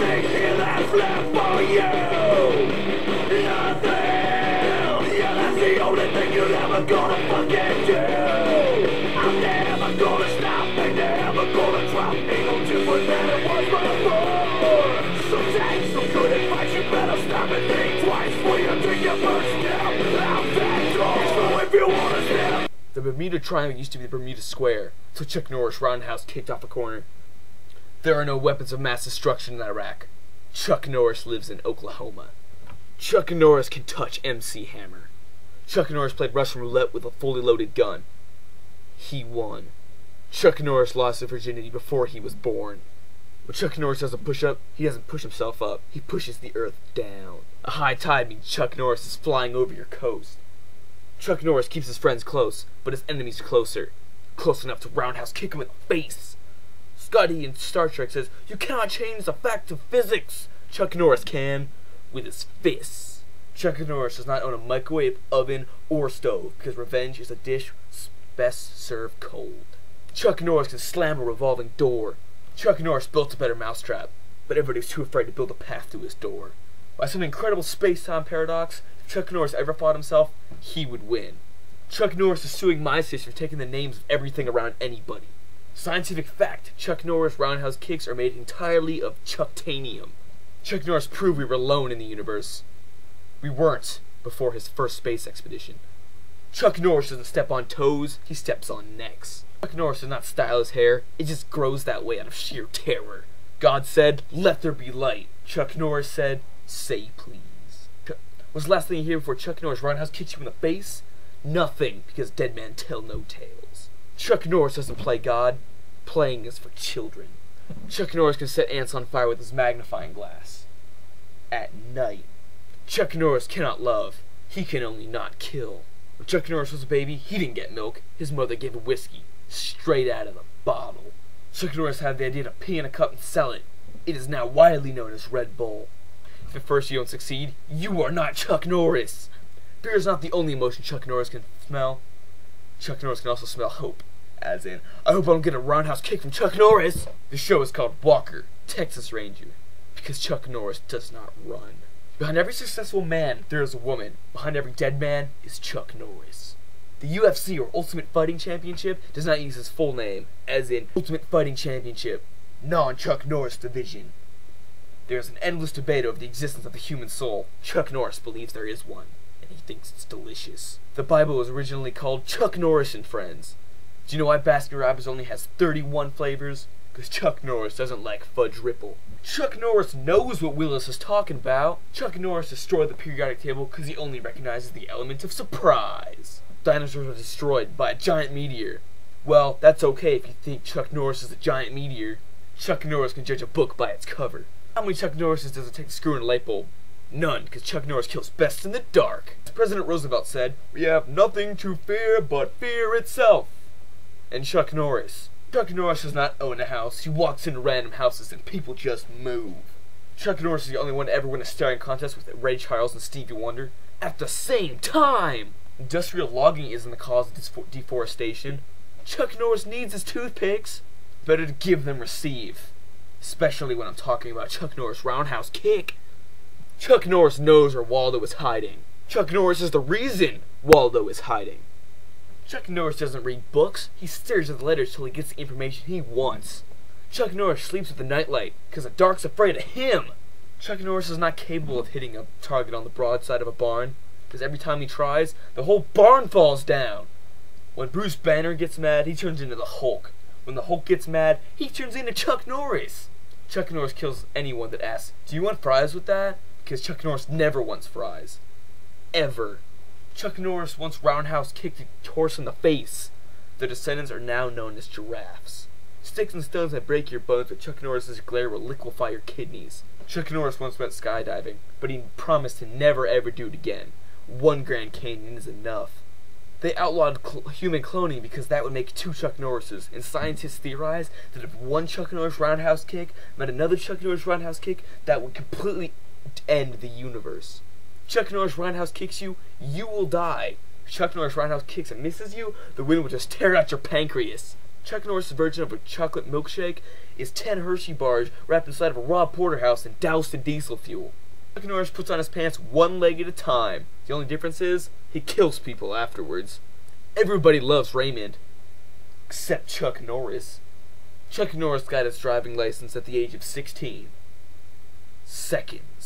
thing here that's left for you. Nothing. Yeah, that's the only thing you're ever gonna fucking do. I'm never gonna stop, ain't never gonna drop. Ain't no different than it was before. So take some good advice, you better stop and think twice before you take your first step out that door. So if you wanna step. The Bermuda Triangle used to be the Bermuda Square, so Chuck Norris roundhouse kicked off a corner. There are no weapons of mass destruction in Iraq. Chuck Norris lives in Oklahoma. Chuck Norris can touch MC Hammer. Chuck Norris played Russian roulette with a fully loaded gun. He won. Chuck Norris lost his virginity before he was born. When Chuck Norris does a push-up, he doesn't push himself up. He pushes the earth down. A high tide means Chuck Norris is flying over your coast. Chuck Norris keeps his friends close, but his enemies closer. Close enough to roundhouse kick him in the face. Scotty in Star Trek says, "You cannot change the facts of physics." Chuck Norris can, with his fists. Chuck Norris does not own a microwave, oven, or stove, because revenge is a dish best served cold. Chuck Norris can slam a revolving door. Chuck Norris built a better mousetrap, but everybody was too afraid to build a path to his door. By some incredible space-time paradox, if Chuck Norris ever fought himself, he would win. Chuck Norris is suing MySpace for taking the names of everything around anybody. Scientific fact, Chuck Norris roundhouse kicks are made entirely of Chucktanium. Chuck Norris proved we were alone in the universe. We weren't before his first space expedition. Chuck Norris doesn't step on toes, he steps on necks. Chuck Norris does not style his hair, it just grows that way out of sheer terror. God said, "Let there be light." Chuck Norris said, "Say please." What's the last thing you hear before Chuck Norris roundhouse kicks you in the face? Nothing, because dead men tell no tales. Chuck Norris doesn't play God. Playing is for children. Chuck Norris can set ants on fire with his magnifying glass. At night. Chuck Norris cannot love. He can only not kill. When Chuck Norris was a baby, he didn't get milk. His mother gave him whiskey, straight out of the bottle. Chuck Norris had the idea to pee in a cup and sell it. It is now widely known as Red Bull. If at first you don't succeed, you are not Chuck Norris. Fear is not the only emotion Chuck Norris can smell. Chuck Norris can also smell hope. As in, I hope I don't get a roundhouse kick from Chuck Norris. The show is called Walker, Texas Ranger, because Chuck Norris does not run. Behind every successful man, there is a woman. Behind every dead man is Chuck Norris. The UFC, or Ultimate Fighting Championship, does not use his full name, as in Ultimate Fighting Championship, non-Chuck Norris division. There is an endless debate over the existence of the human soul. Chuck Norris believes there is one, and he thinks it's delicious. The Bible was originally called Chuck Norris and Friends. Do you know why Baskin Robbins only has 31 flavors? Because Chuck Norris doesn't like Fudge Ripple. Chuck Norris knows what Willis is talking about. Chuck Norris destroyed the periodic table because he only recognizes the element of surprise. Dinosaurs were destroyed by a giant meteor. Well, that's okay if you think Chuck Norris is a giant meteor. Chuck Norris can judge a book by its cover. How many Chuck Norrises does it take to screw in a light bulb? None, because Chuck Norris kills best in the dark. As President Roosevelt said, "We have nothing to fear but fear itself." And Chuck Norris. Chuck Norris does not own a house. He walks into random houses and people just move. Chuck Norris is the only one to ever win a staring contest with Ray Charles and Stevie Wonder at the same time. Industrial logging isn't the cause of deforestation. Chuck Norris needs his toothpicks. Better to give than receive. Especially when I'm talking about Chuck Norris roundhouse kick. Chuck Norris knows where Waldo is hiding. Chuck Norris is the reason Waldo is hiding. Chuck Norris doesn't read books. He stares at the letters till he gets the information he wants. Chuck Norris sleeps with the nightlight because the dark's afraid of him. Chuck Norris is not capable of hitting a target on the broadside of a barn because every time he tries, the whole barn falls down. When Bruce Banner gets mad, he turns into the Hulk. When the Hulk gets mad, he turns into Chuck Norris. Chuck Norris kills anyone that asks, "Do you want fries with that?" Because Chuck Norris never wants fries. Ever. Chuck Norris once roundhouse kicked a horse in the face. Their descendants are now known as giraffes. Sticks and stones that break your bones, but Chuck Norris's glare will liquefy your kidneys. Chuck Norris once went skydiving, but he promised to never ever do it again. 1 Grand Canyon is enough. They outlawed human cloning because that would make 2 Chuck Norrises, and scientists theorize that if 1 Chuck Norris roundhouse kick met another Chuck Norris roundhouse kick, that would completely end the universe. Chuck Norris roundhouse kicks you, you will die. If Chuck Norris roundhouse kicks and misses you, the wind will just tear out your pancreas. Chuck Norris' version of a chocolate milkshake is 10 Hershey bars wrapped inside of a raw porterhouse and doused in diesel fuel. Chuck Norris puts on his pants one leg at a time. The only difference is, he kills people afterwards. Everybody loves Raymond. Except Chuck Norris. Chuck Norris got his driving license at the age of 16 seconds.